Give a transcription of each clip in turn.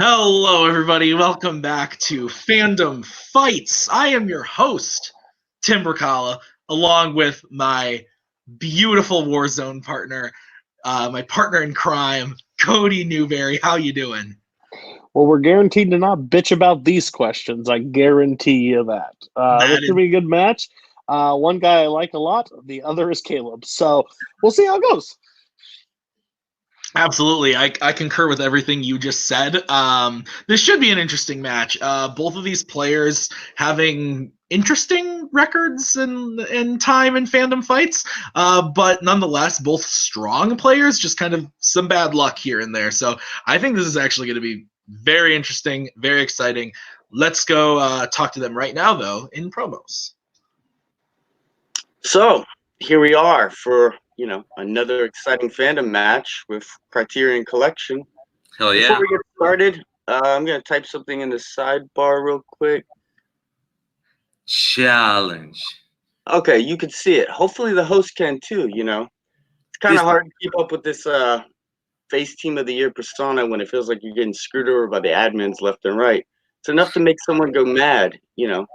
Hello, everybody. Welcome back to Fandom Fights. I am your host, Tim Brzakala, along with my beautiful Warzone partner, my partner in crime, Cody Newberry. How you doing? Well, we're guaranteed to not bitch about these questions. I guarantee you that. This should be a good match. One guy I like a lot. The other is Kaleb. So we'll see how it goes. Absolutely. I concur with everything you just said. This should be an interesting match. Both of these players having interesting records in time in Fandom Fights, but nonetheless, both strong players, just kind of some bad luck here and there. So I think this is actually going to be very interesting, very exciting. Let's go talk to them right now, though, in promos. So here we are for another exciting Fandom match with Criterion Collection. Hell yeah! Before we get started, I'm gonna type something in the sidebar real quick. Challenge. Okay, you can see it. Hopefully the host can too. It's kind of hard to keep up with this face team of the year persona when it feels like you're getting screwed over by the admins left and right. It's enough to make someone go mad. How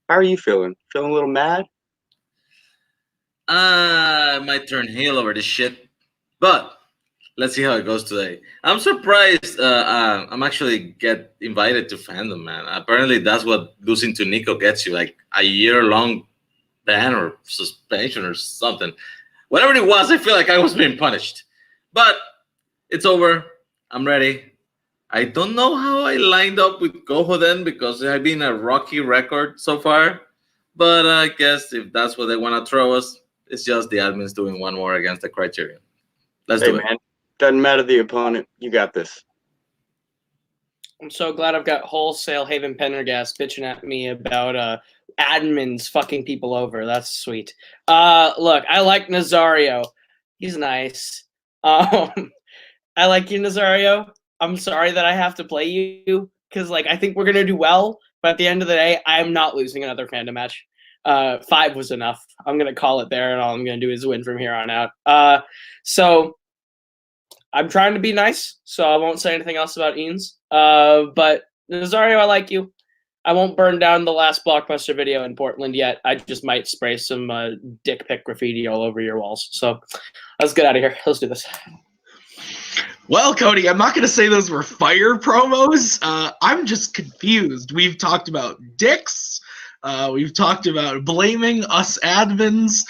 are you feeling? Feeling a little mad? I might turn heel over this shit, but let's see how it goes today. I'm surprised I'm actually get invited to Fandom, man. Apparently that's what losing to Nico gets you, like a year-long ban or suspension or something. Whatever it was, I feel like I was being punished. But it's over. I'm ready. I don't know how I lined up with Koho then because I've been a rocky record so far. But I guess if that's what they want to throw us, it's just the admins doing one more against the Criterion. Let's do it. Man. Doesn't matter the opponent. You got this. I'm so glad I've got wholesale Haven Pendergast bitching at me about admins fucking people over. That's sweet. Look, I like Nazario. He's nice. I like you, Nazario. I'm sorry that I have to play you because, I think we're going to do well. But at the end of the day, I'm not losing another Fandom match. 5 was enough. I'm going to call it there, and all I'm going to do is win from here on out. So I'm trying to be nice, so I won't say anything else about Eanes. But Nazario, I like you. I won't burn down the last Blockbuster video in Portland yet. I just might spray some dick pic graffiti all over your walls. So let's get out of here. Let's do this. Well, Cody, I'm not going to say those were fire promos. I'm just confused. We've talked about dicks. We've talked about blaming us admins.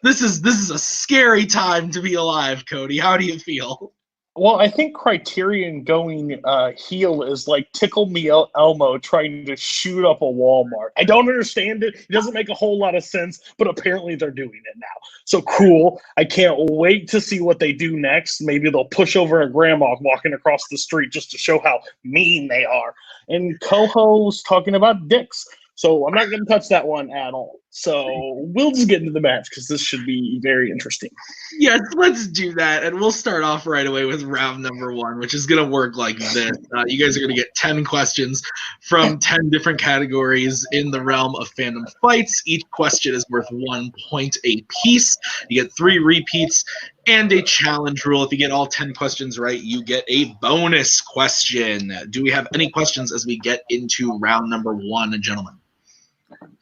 This is a scary time to be alive, Cody. How do you feel? Well, I think Criterion going heel is like Tickle Me Elmo trying to shoot up a Walmart. I don't understand it. It doesn't make a whole lot of sense, but apparently they're doing it now. So cool. I can't wait to see what they do next. Maybe they'll push over a grandma walking across the street just to show how mean they are. And Koho's talking about dicks. So I'm not going to touch that one at all. So we'll just get into the match because this should be very interesting. Yes, let's do that. And we'll start off right away with round number 1, which is going to work like this. You guys are going to get 10 questions from 10 different categories in the realm of Fandom Fights. Each question is worth 1 point a piece. You get 3 repeats and a challenge rule. If you get all 10 questions right, you get a bonus question. Do we have any questions as we get into round number 1, gentlemen?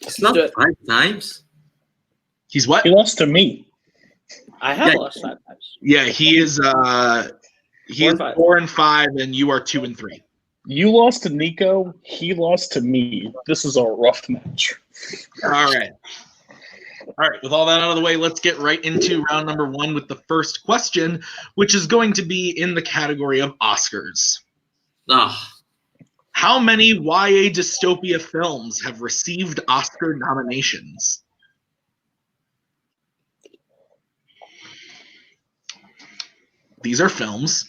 It's not 5 times. He's what? He lost to me. I have lost 5 times. Yeah, he is 4 and 5, and you are 2 and 3. You lost to Nico. He lost to me. This is a rough match. All right. With all that out of the way, let's get right into round number 1 with the first question, which is going to be in the category of Oscars. How many YA dystopia films have received Oscar nominations? These are films.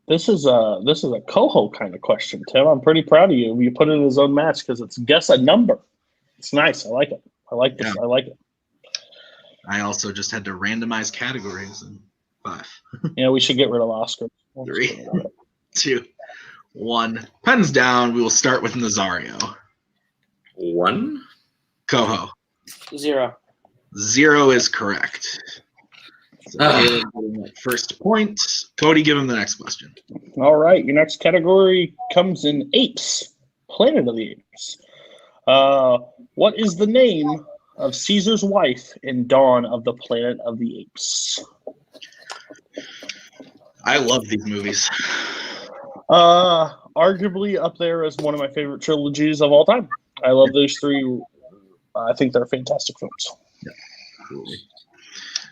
This is a Koho kind of question, Tim. I'm pretty proud of you. You put it in his own match because it's guess a number. It's nice. I like it. I like this. Yeah. I like it. I also just had to randomize categories in 5. Yeah, we should get rid of Oscar. 3, 2, 1. Pens down. We will start with Nazario. 1. Koho. 0. 0 is correct. So Caleb getting that first point. Cody, give him the next question. All right, your next category comes in apes. Planet of the Apes. What is the name of Caesar's wife in Dawn of the Planet of the Apes? I love these movies. Arguably up there as one of my favorite trilogies of all time. I love those three. I think they're fantastic films. Yeah, absolutely.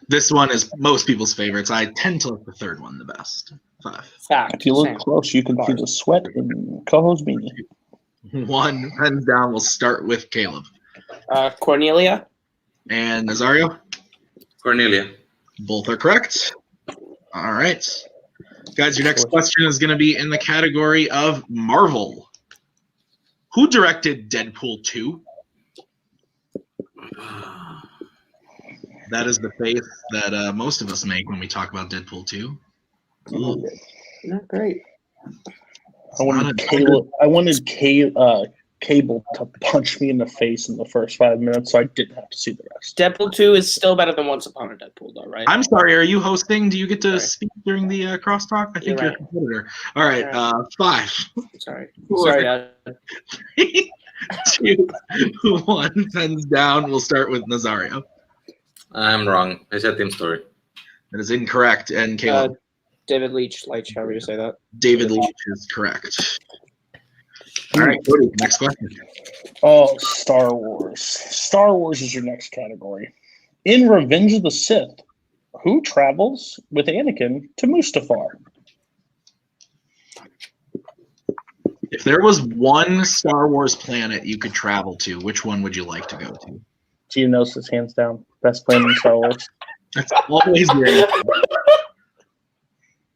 This one is most people's favorites. I tend to like the third one the best. 5. Fact. If you look Same. close, you can see the sweat in Koho's beanie. 1, hands down. We'll start with Caleb. Cornelia. And Nazario? Cornelia. Both are correct. All right. Guys, your next question is going to be in the category of Marvel. Who directed Deadpool 2? That is the face that most of us make when we talk about Deadpool 2. Ooh. Not great. I wanted Cable to punch me in the face in the first 5 minutes, so I didn't have to see the rest. Deadpool 2 is still better than Once Upon a Deadpool, though, right? I'm sorry, are you hosting? Do you get to Sorry. speak during the crosstalk? I think You're you're a competitor. All right, All 5. Sorry. 4, Sorry, 3, 2, 1. Pens down. We'll start with Nazario. I'm wrong. I said Team Story. That is incorrect. And Caleb. David Leitch, however you say that. David Leitch is correct. All right, Cody, next question. Oh, Star Wars. Star Wars is your next category. In Revenge of the Sith, who travels with Anakin to Mustafar? If there was one Star Wars planet you could travel to, which one would you like to go to? Geonosis, hands down. Best planet in Star Wars. That's always your answer.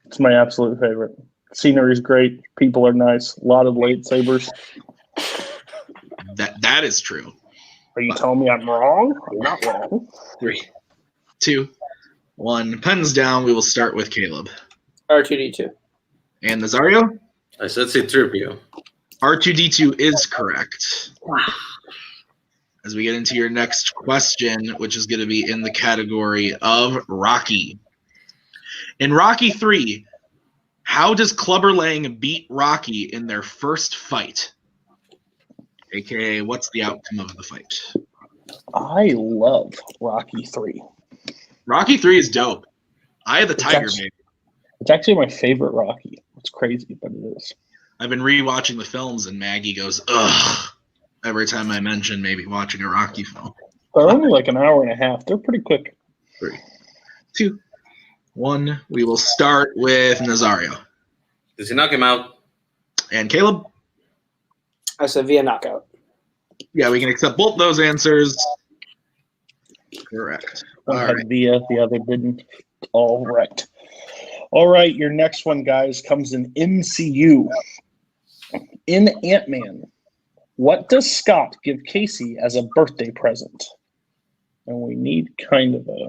It's my absolute favorite. Scenery's great. People are nice. A lot of lightsabers. That is true. Are you telling me I'm wrong? I'm not wrong. 3, 2, 1. Pens down. We will start with Caleb. R2D2. And Nazario? I said C-3PO. R2D2 is correct. As we get into your next question, which is going to be in the category of Rocky. In Rocky 3, how does Clubber Lang beat Rocky in their first fight? AKA, what's the outcome of the fight? I love Rocky 3. Rocky 3 is dope. Eye of the Tiger, baby. It's actually my favorite Rocky. It's crazy, but it is. I've been rewatching the films, and Maggie goes, ugh, every time I mention maybe watching a Rocky film. They're only like an hour and a half. They're pretty quick. 3, 2, 1. We will start with Nazario. Does he knock him out? And Caleb? I said via knockout. Yeah, we can accept both those answers. Correct. One All had right. via, the other didn't. All right. All right, your next one, guys, comes in MCU. In Ant-Man, what does Scott give Casey as a birthday present? And we need kind of a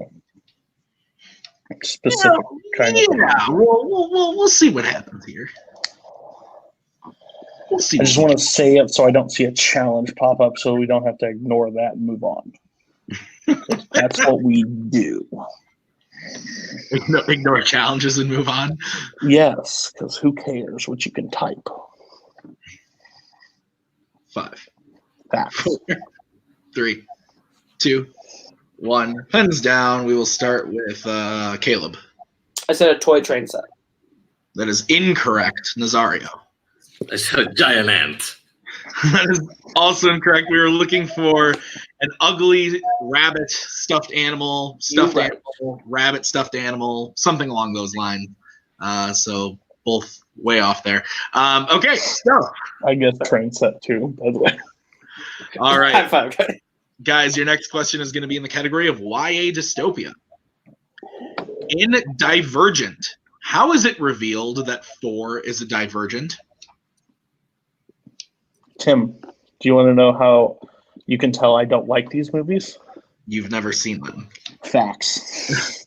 specific kind of. Yeah, we'll see what happens here. We'll see. I just want to say it so I don't see a challenge pop up, so we don't have to ignore that and move on. That's what we do. Ignore challenges and move on. Yes, because who cares what you can type? 5, Facts. 4, 3, 2, 1. Pens down. We will start with Caleb. I said a toy train set. That is incorrect. Nazario. I said a giant ant. That is also incorrect. We were looking for an ugly rabbit stuffed animal, rabbit stuffed animal, something along those lines. So both way off there. Okay, so I guess train set too, by the way. all right, High five. guys, your next question is going to be in the category of YA dystopia. In Divergent, how is it revealed that Thor is a Divergent? Tim, do you want to know how you can tell I don't like these movies? You've never seen them. Facts.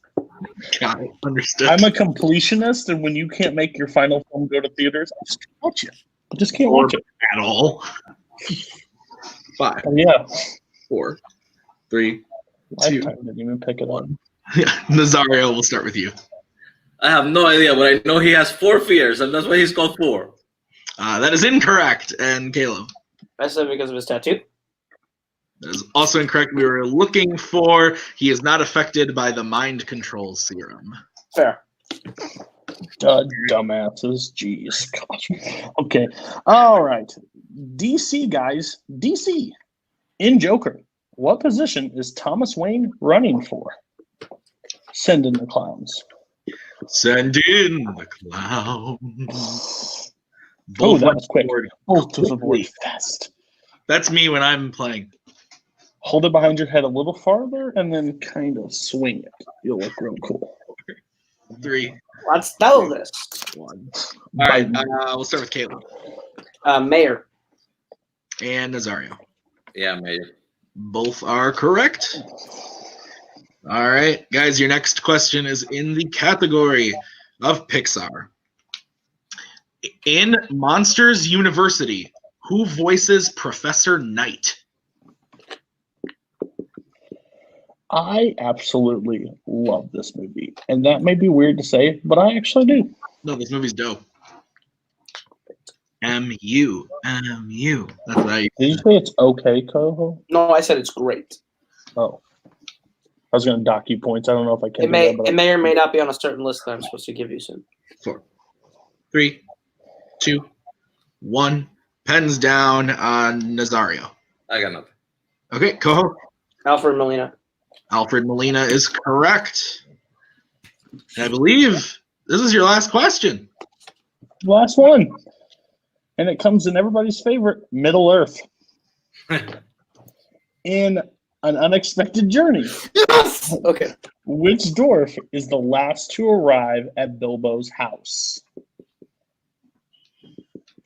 Got it. Understood. I'm a completionist, and when you can't make your final film go to theaters, I just can't watch it. I just can't watch it. At all. 5, Yeah. 4, 3, 2, Lifetime didn't even pick it up. Yeah, Nazario, we'll start with you. I have no idea, but I know he has 4 fears, and that's why he's called 4. That is incorrect. And Caleb? I said because of his tattoo. That is also incorrect. We were looking for he is not affected by the mind control serum. Fair. Dumbasses. Jeez. Gosh. Okay. All right. DC, guys. DC. In Joker, what position is Thomas Wayne running for? Send in the clowns. Send in the clowns. Oh, that was quick. Board. Both to the board fast. That's me when I'm playing. Hold it behind your head a little farther and then kind of swing it. You'll look real cool. 3, Let's do this. 1. All right, we'll start with Caleb. Mayor. And Nazario. Yeah, maybe. Both are correct. All right, guys, your next question is in the category of Pixar. In Monsters University, who voices Professor Knight? I absolutely love this movie. And that may be weird to say, but I actually do. No, this movie's dope. M-U. That's what I Did you say it's okay, Koho? No, I said it's great. Oh. I was going to dock you points. I don't know if I can. It may or may not be on a certain list that I'm supposed to give you soon. 4, 3, 2, 1. Pens down on Nazario. I got nothing. Okay, Koho. Alfred Molina. Alfred Molina is correct. And I believe this is your last question. Last one. And it comes in everybody's favorite, Middle Earth. In An Unexpected Journey. Yes! Okay. Which dwarf is the last to arrive at Bilbo's house?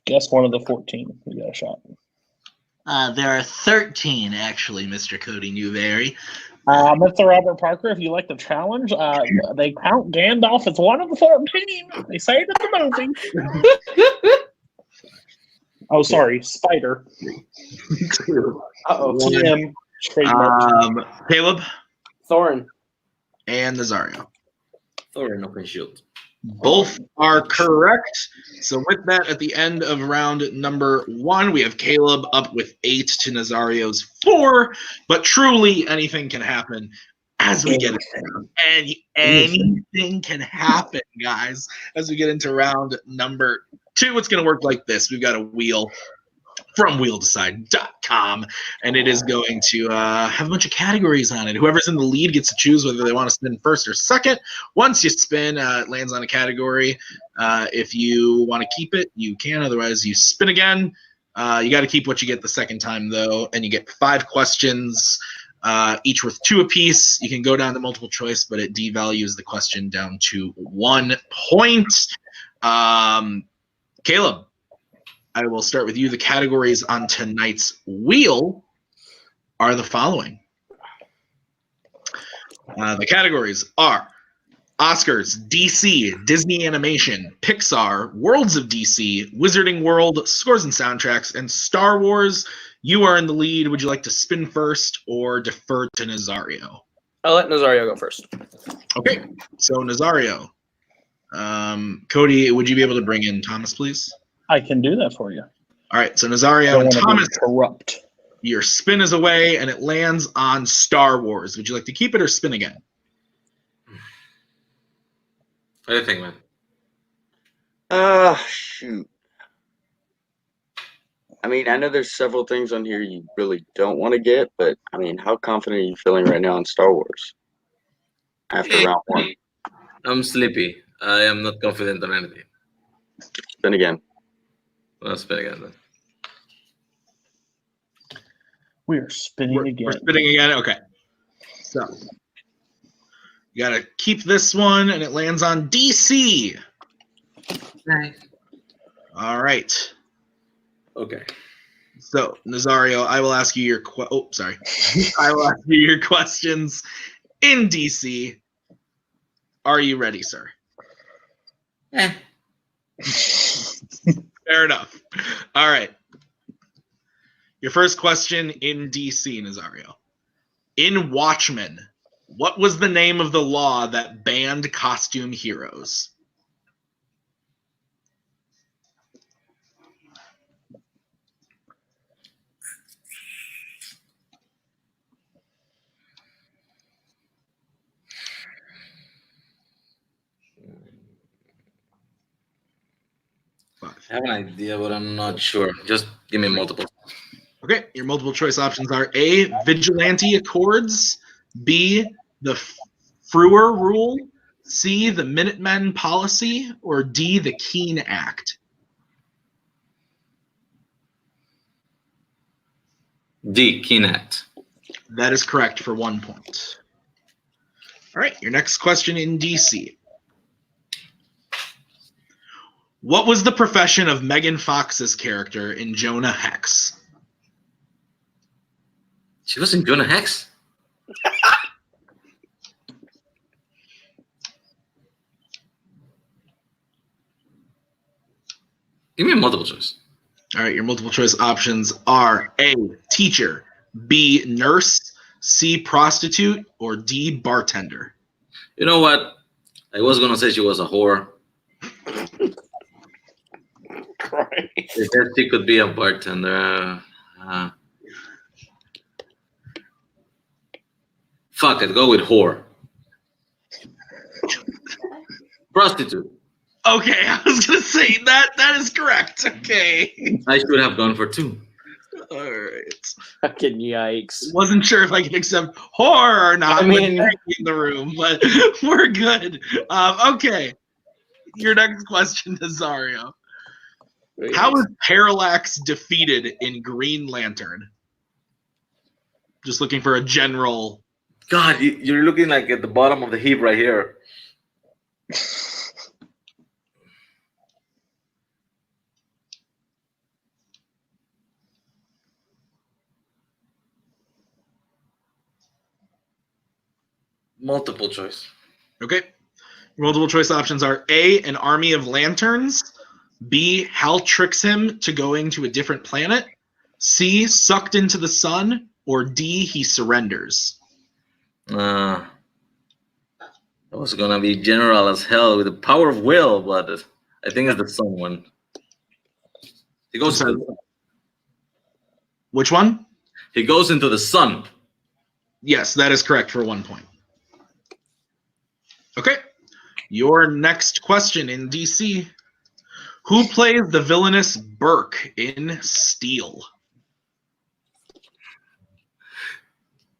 Guess one of the 14. You got a shot. There are 13, actually, Mr. Cody Newberry. Mr. Robert Parker, if you like the challenge, they count Gandalf as one of the 14. They say it in the movie. Oh, sorry, Spider. Uh-oh. TM. Trademark. Caleb Thorin. and Nazario. Thorin open shield. Both are correct. So with that, at the end of round number 1, we have Caleb up with 8 to Nazario's 4. But truly, anything can happen as we get into anything can happen, guys. As we get into round number 2, it's going to work like this. We've got a wheel from wheeldecide.com, and it is going to have a bunch of categories on it. Whoever's in the lead gets to choose whether they want to spin first or second. Once you spin, it lands on a category. If you want to keep it, you can. Otherwise, you spin again. You got to keep what you get the second time, though, and you get 5 questions, each worth 2 apiece. You can go down to multiple choice, but it devalues the question down to 1 point. Caleb, I will start with you. The categories on tonight's wheel are the following. The categories are Oscars, DC, Disney Animation, Pixar, Worlds of DC, Wizarding World, Scores and Soundtracks, and Star Wars. You are in the lead. Would you like to spin first or defer to Nazario? I'll let Nazario go first. Okay, so Nazario. Cody, would you be able to bring in Thomas, please? I can do that for you. All right, so Nazario and Thomas, corrupt. your spin is away, and it lands on Star Wars. Would you like to keep it or spin again? What do you think, man? Shoot. I mean, I know there's several things on here you really don't want to get, but I mean, how confident are you feeling right now in Star Wars after round 1? I'm sleepy. I am not confident on anything. Spin again. I'll spin again then. We are spinning again. We're spinning again? Okay. So, you got to keep this one, and it lands on DC. Nice. All right. Okay. So, Nazario, I will ask you your I will ask you your questions in DC. Are you ready, sir? Fair enough. All right. Your first question in DC, Nazario. In Watchmen, What was the name of the law that banned costume heroes? I have an idea, but I'm not sure. Just give me multiple. Okay, your multiple choice options are A, Vigilante Accords, B, the Frewer Rule, C, the Minutemen Policy, or D, the Keene Act. D, Keene Act. That is correct for 1 point. All right, your next question in DC. What was the profession of Megan Fox's character in Jonah Hex? She was in Jonah Hex? Give me a multiple choice. All right, your multiple choice options are A, teacher, B, nurse, C, prostitute, or D, bartender. You know what? I was going to say she was a whore. Christ. I guess she could be a bartender. Fuck it, go with whore. Prostitute. Okay, I was gonna say that is correct. Okay. I should have gone for 2. All right. Fucking yikes. Wasn't sure if I could accept horror or not. I mean- with Becky in the room, but we're good. Okay. Your next question, Nazario. How is Parallax defeated in Green Lantern? Just looking for a general. God, you're looking like at the bottom of the heap right here. Multiple choice. Okay. Multiple choice options are A, an army of lanterns, B, Hal tricks him to going to a different planet, C, sucked into the sun, or D, he surrenders. That was gonna be general as hell with the power of will, but I think it's the sun one. He goes into the sun. Which one? He goes into the sun. Yes, that is correct for 1 point. Okay. Your next question in DC. Who plays the villainous Burke in Steel?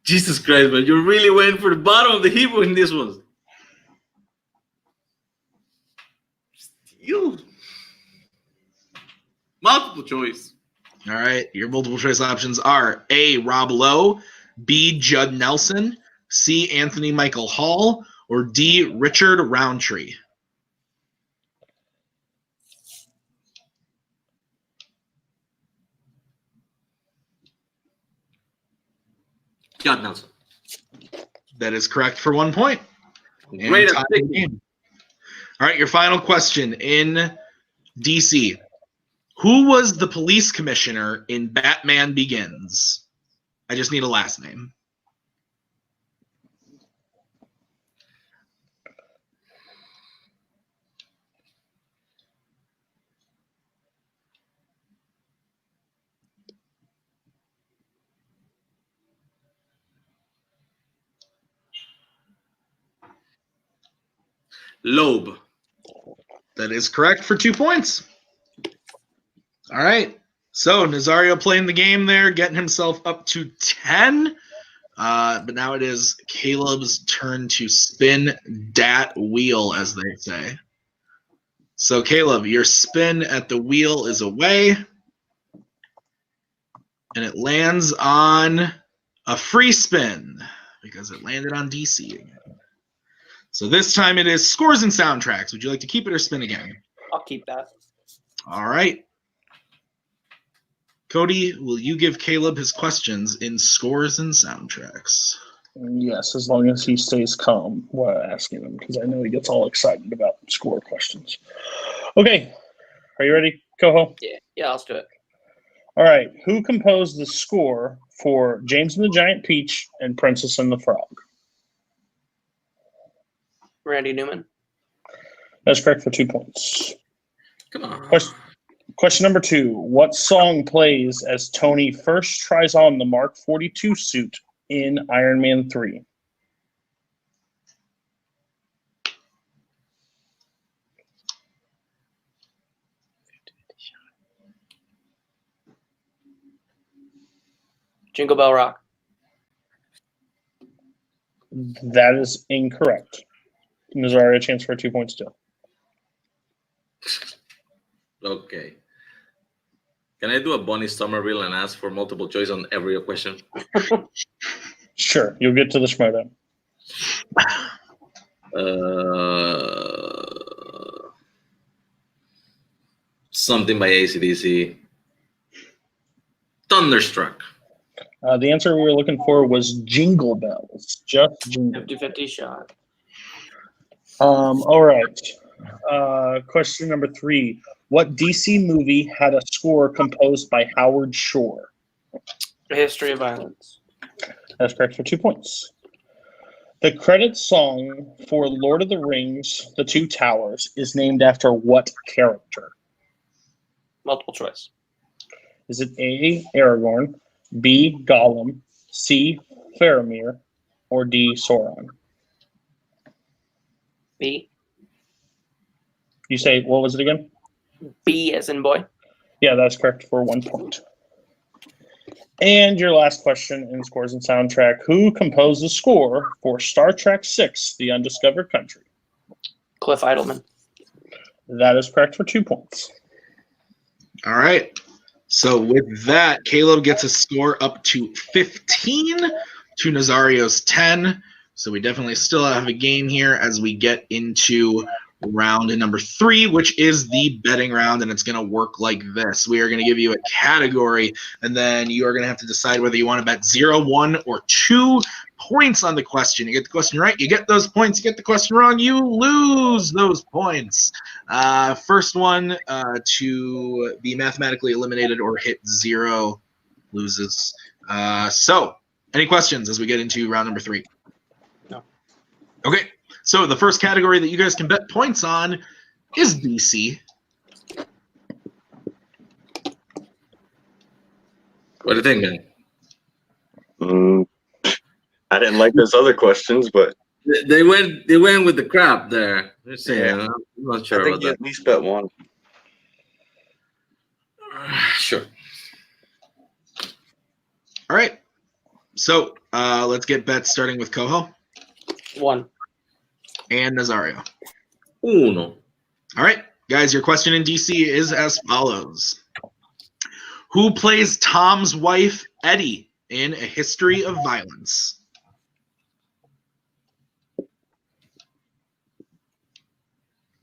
Jesus Christ, man, you really went for the bottom of the heap in this one. You. Multiple choice. All right. Your multiple choice options are A, Rob Lowe, B, Judd Nelson, C, Anthony Michael Hall, or D, Richard Roundtree. Judd Nelson. That is correct for 1 point. Great And tie the game. All right, your final question in DC. Who was the police commissioner in Batman Begins? I just need a last name. Loeb. That is correct for 2 points. All right. So Nazario playing the game there, getting himself up to 10. But now it is Caleb's turn to spin dat wheel, as they say. So Caleb, your spin at the wheel is away. And it lands on a free spin because it landed on DC again. So this time it is scores and soundtracks. Would you like to keep it or spin again? I'll keep that. All right. Cody, will you give Caleb his questions in scores and soundtracks? Yes, as long as he stays calm while asking them, because I know he gets all excited about score questions. Okay, are you ready, Koho? Yeah, let's do it. All right, who composed the score for James and the Giant Peach and Princess and the Frog? Randy Newman. That's correct for 2 points. Come on. Question number 2. What song plays as Tony first tries on the Mark 42 suit in Iron Man 3? Jingle Bell Rock. That is incorrect. Nazario, a chance for 2 points still. Okay. Can I do a Bonnie Somerville and ask for multiple choice on every question? Sure, you'll get to the Schmodown. Something by AC/DC. Thunderstruck. The answer we were looking for was Jingle Bells. Just Jingle. 50-50 shot. All right. Question number 3. What DC movie had a score composed by Howard Shore? A History of Violence. That's correct for 2 points. The credit song for Lord of the Rings, The Two Towers, is named after what character? Multiple choice. Is it A, Aragorn, B, Gollum, C, Faramir, or D, Sauron? B. You say, what was it again? B as in boy. Yeah, that's correct for 1 point. And your last question in Scores and Soundtrack. Who composed the score for Star Trek VI, The Undiscovered Country? Cliff Idleman. That is correct for 2 points. All right. So with that, Caleb gets a score up to 15 to Nazario's 10. So we definitely still have a game here as we get into round number 3, which is the betting round, and it's going to work like this. We are going to give you a category, and then you are going to have to decide whether you want to bet 0, 1, or 2 points on the question. You get the question right, you get those points. You get the question wrong, you lose those points. First one to be mathematically eliminated or hit 0 loses. So, any questions as we get into round number 3? No. Okay. So the first category that you guys can bet points on is DC. What do you think, man? I didn't like those other questions, but They went with the crap there. Let's see. Yeah. I'm not sure I think about you that. at least bet one. Sure. All right. So let's get bets starting with Koho 1. and Nazario. Uno. All right, guys, your question in DC is as follows. Who plays Tom's wife, Eddie, in A History of Violence?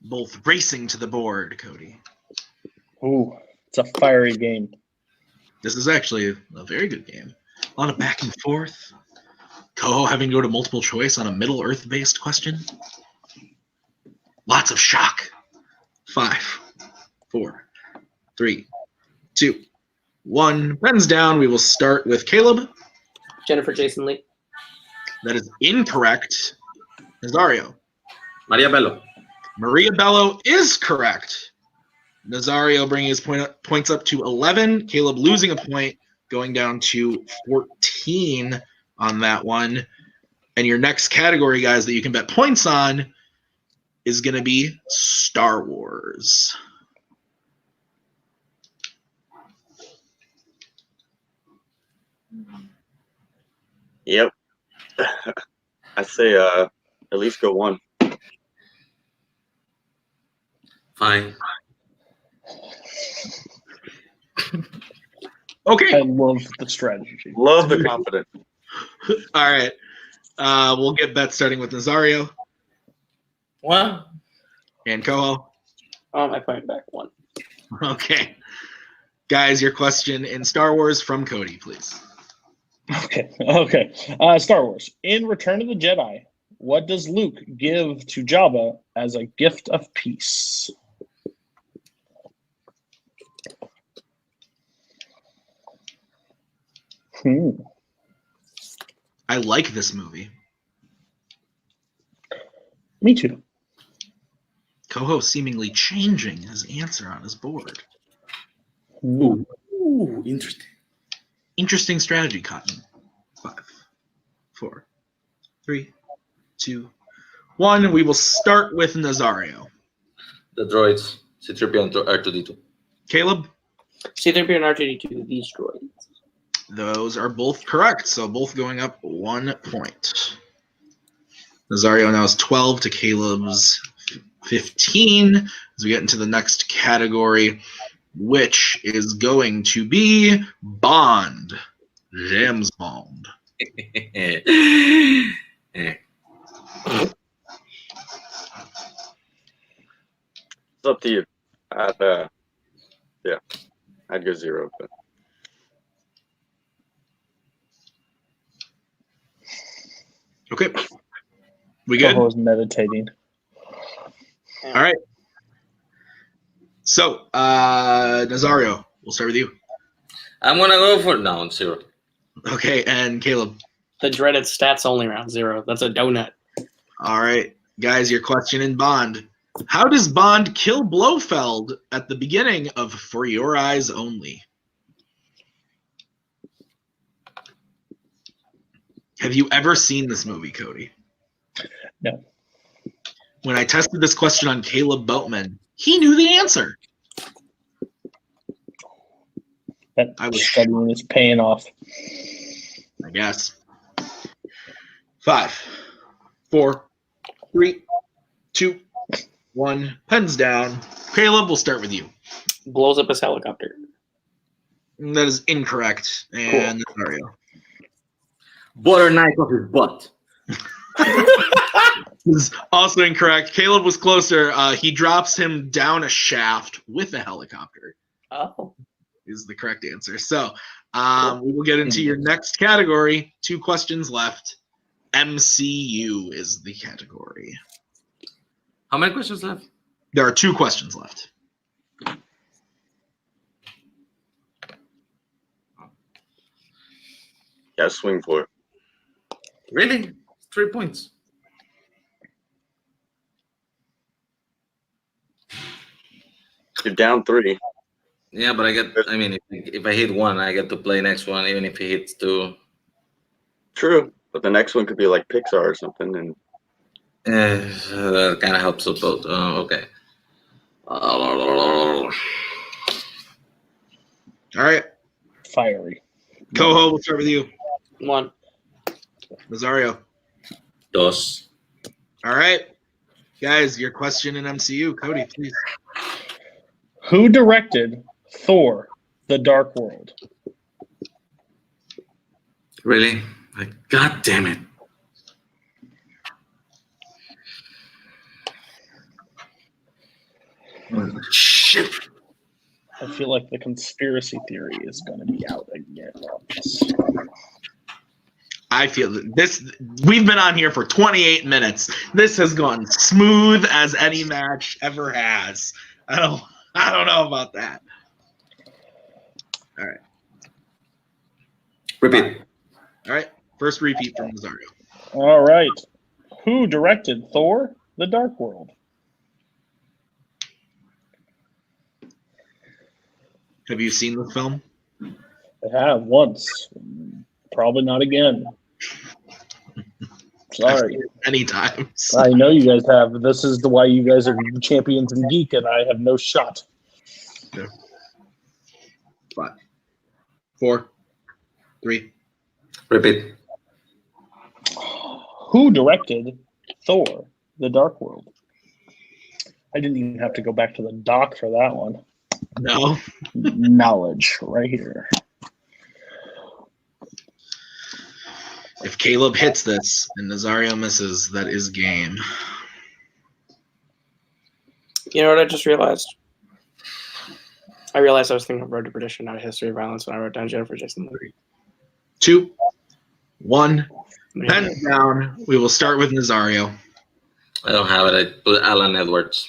Both racing to the board, Cody. Ooh, it's a fiery game. This is actually a very good game. A lot of back and forth. Koho having to go to multiple choice on a Middle Earth-based question. Lots of shock. 5, 4, 3, 2, 1. Pens down. We will start with Caleb. Jennifer Jason Leigh. That is incorrect. Nazario. Maria Bello. Maria Bello is correct. Nazario bringing his points up to 11. Caleb losing a point, going down to 14 on that one. And your next category, guys, that you can bet points on is going to be Star Wars. Yep. I say at least go 1. Fine. Okay. I love the strategy. Love the confidence. All right. We'll get bets starting with Nazario 1. and Koho. I point back 1. Okay. Guys, your question in Star Wars from Cody, please. Okay. Star Wars. In Return of the Jedi, what does Luke give to Jabba as a gift of peace? I like this movie. Me too. Koho seemingly changing his answer on his board. Ooh. Ooh, interesting. Interesting strategy, Cotton. 5, 4, 3, 2, 1. We will start with Nazario. The droids, C-3PO and R2-D2. Caleb? C-3PO and R2-D2, these droids. Those are both correct, so both going up 1 point. Nazario now is 12 to Caleb's 15 as we get into the next category, which is going to be Bond. James Bond. It's up to you. I'd go 0. But. Okay. We good? Koho's meditating. All right. So, Nazario, we'll start with you. I'm gonna go for 0. Okay, and Caleb. The dreaded stats only round 0. That's a donut. All right, guys, your question in Bond. How does Bond kill Blofeld at the beginning of For Your Eyes Only? Have you ever seen this movie, Cody? No. When I tested this question on Caleb Boatman, he knew the answer. That I was studying is paying off. I guess. 5, 4, 3, 2, 1. Pens down. Caleb, we'll start with you. Blows up his helicopter. That is incorrect. And Nazario. Butter knife off his butt. This is also incorrect. Caleb was closer. He drops him down a shaft with a helicopter. Oh. Is the correct answer. So we will get into your next category. 2 questions left. MCU is the category. How many questions left? There are 2 questions left. Yeah, swing for it. Really? 3 points. You're down 3. Yeah, but I mean, if I hit 1, I get to play next one, even if he hits 2. True, but the next one could be like Pixar or something, and that kind of helps us both. Okay. All right. Fiery. Koho, we'll start with you. 1. Nazario. 2. All right. Guys, your question in MCU. Cody, please. Who directed Thor: The Dark World? Really? Like, God damn it. Shit. I feel like the conspiracy theory is going to be out again. I feel that we've been on here for 28 minutes. This has gone smooth as any match ever has. I don't know about that. All right. Repeat. All right. First repeat from Nazario. All right. Who directed Thor: The Dark World? Have you seen the film? I have once. Probably not again. Sorry. Many times. I know you guys have. This is why you guys are champions in geek, and I have no shot. Yeah. 5, 4, 3. Repeat. Who directed Thor: The Dark World? I didn't even have to go back to the doc for that one. No. Knowledge right here. If Caleb hits this and Nazario misses, that is game. You know what I just realized? I realized I was thinking of Road to Perdition, not A History of Violence, when I wrote down Jennifer Jason Leigh. 2, 1. Pen down. We will start with Nazario. I don't have it. I put Alan Edwards.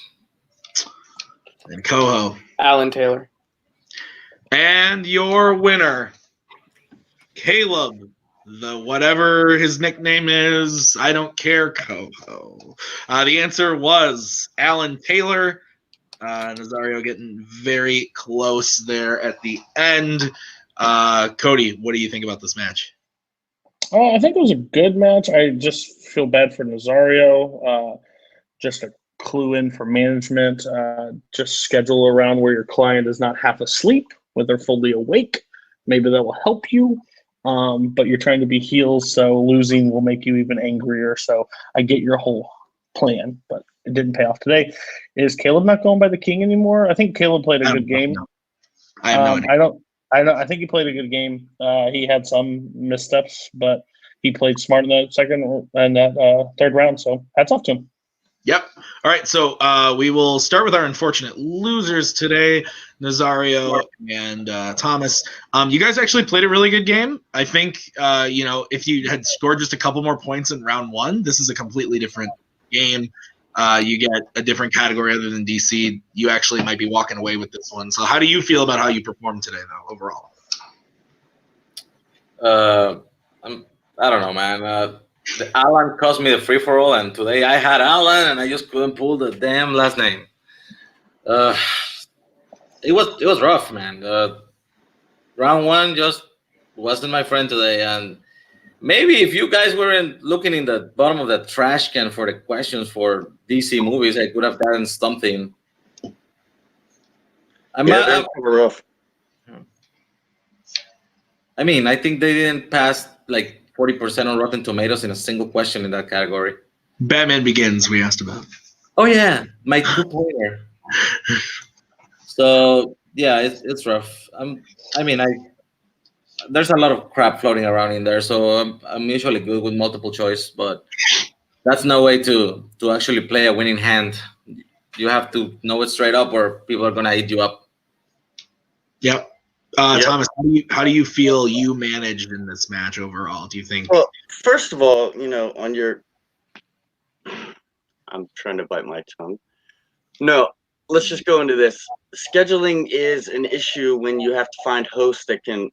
And Koho. Alan Taylor. And your winner, Caleb the whatever his nickname is, I don't care, Koho. The answer was Alan Taylor. Nazario getting very close there at the end. Cody, what do you think about this match? I think it was a good match. I just feel bad for Nazario. Just a clue in for management. Just schedule around where your client is not half asleep, when they're fully awake. Maybe that will help you. But you're trying to be heels, so losing will make you even angrier. So I get your whole plan, but it didn't pay off today. Is Kaleb not going by the king anymore? I think Kaleb played a good game. I have no idea. I think he played a good game. He had some missteps, but he played smart in that second and that third round. So hats off to him. Yep. All right. So we will start with our unfortunate losers today, Nazario and Thomas. You guys actually played a really good game. I think, if you had scored just a couple more points in round one, this is a completely different game. You get a different category other than DC. You actually might be walking away with this one. So how do you feel about how you performed today, though, overall? I don't know, man. The Alan cost me the free for all, and today I had Alan, and I just couldn't pull the damn last name. It was rough, man. Round one just wasn't my friend today, and maybe if you guys weren't looking in the bottom of the trash can for the questions for DC movies, I could have gotten something. That was rough. I mean, I think they didn't pass like 40% on Rotten Tomatoes in a single question in that category. Batman Begins, we asked about. Oh yeah, my two-pointer. So yeah, it's rough. There's a lot of crap floating around in there, so I'm usually good with multiple choice, but that's no way to actually play a winning hand. You have to know it straight up, or people are gonna eat you up. Yep. Thomas, how do you feel you managed in this match overall? Do you think? Well, first of all, on your, I'm trying to bite my tongue. No, let's just go into this. Scheduling is an issue when you have to find hosts that can,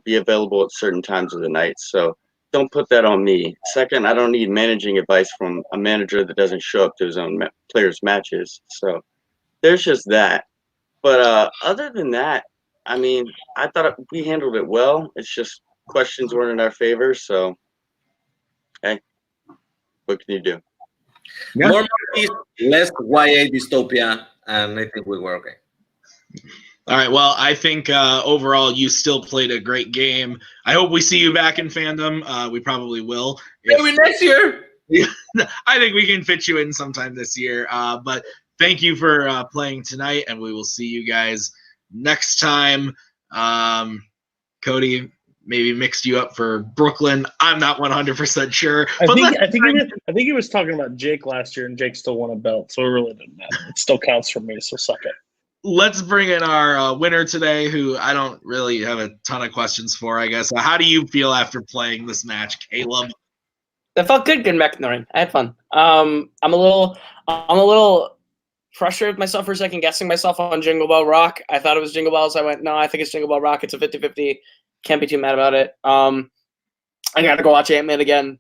be available at certain times of the night. So don't put that on me. Second, I don't need managing advice from a manager that doesn't show up to his own players' matches. So there's just that. But other than that, I mean, I thought we handled it well. It's just questions weren't in our favor. So, hey, what can you do? Yeah. More movies, less YA dystopia, and I think we were okay. All right. Well, I think overall you still played a great game. I hope we see you back in Fandom. We probably will. Maybe next year. I think we can fit you in sometime this year. But thank you for playing tonight, and we will see you guys next time. Cody maybe mixed you up for Brooklyn. I'm not 100% sure. I think he was talking about Jake last year, and Jake still won a belt, so it really didn't matter. It still counts for me, so suck it. Let's bring in our winner today, who I don't really have a ton of questions for, I guess. How do you feel after playing this match, Kaleb? That felt good getting back in the ring. I had fun. I'm a little frustrated with myself for a second, guessing myself on Jingle Bell Rock. I thought it was Jingle Bells. I went, no, I think it's Jingle Bell Rock. It's a 50-50. Can't be too mad about it. I got to go watch Ant-Man again,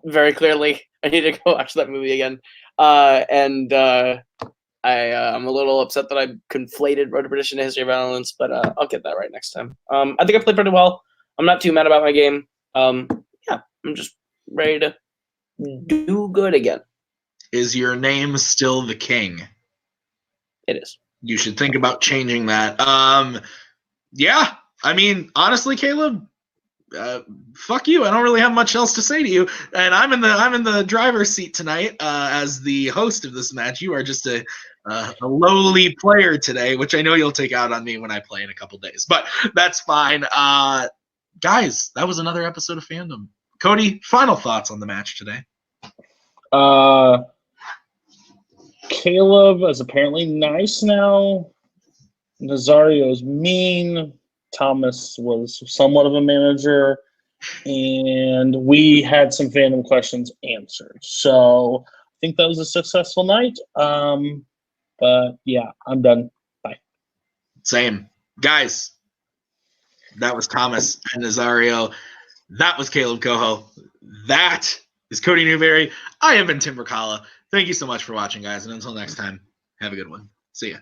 very clearly. I need to go watch that movie again. I'm a little upset that I conflated Road to Perdition and History of Violence, but I'll get that right next time. I think I played pretty well. I'm not too mad about my game. I'm just ready to do good again. Is your name still the King? It is. You should think about changing that. Yeah, I mean, honestly, Kaleb, fuck you. I don't really have much else to say to you. And I'm in the driver's seat tonight as the host of this match. You are just a lowly player today, which I know you'll take out on me when I play in a couple days. But that's fine. Guys, that was another episode of Fandom. Cody, final thoughts on the match today? Kaleb is apparently nice now. Nazario is mean. Thomas was somewhat of a manager. And we had some Fandom questions answered. So I think that was a successful night. But yeah, I'm done. Bye. Same. Guys, that was Thomas and Nazario. That was Kaleb Koho. That is Cody Newberry. I have been Tim Brzakala. Thank you so much for watching, guys. And until next time, have a good one. See ya.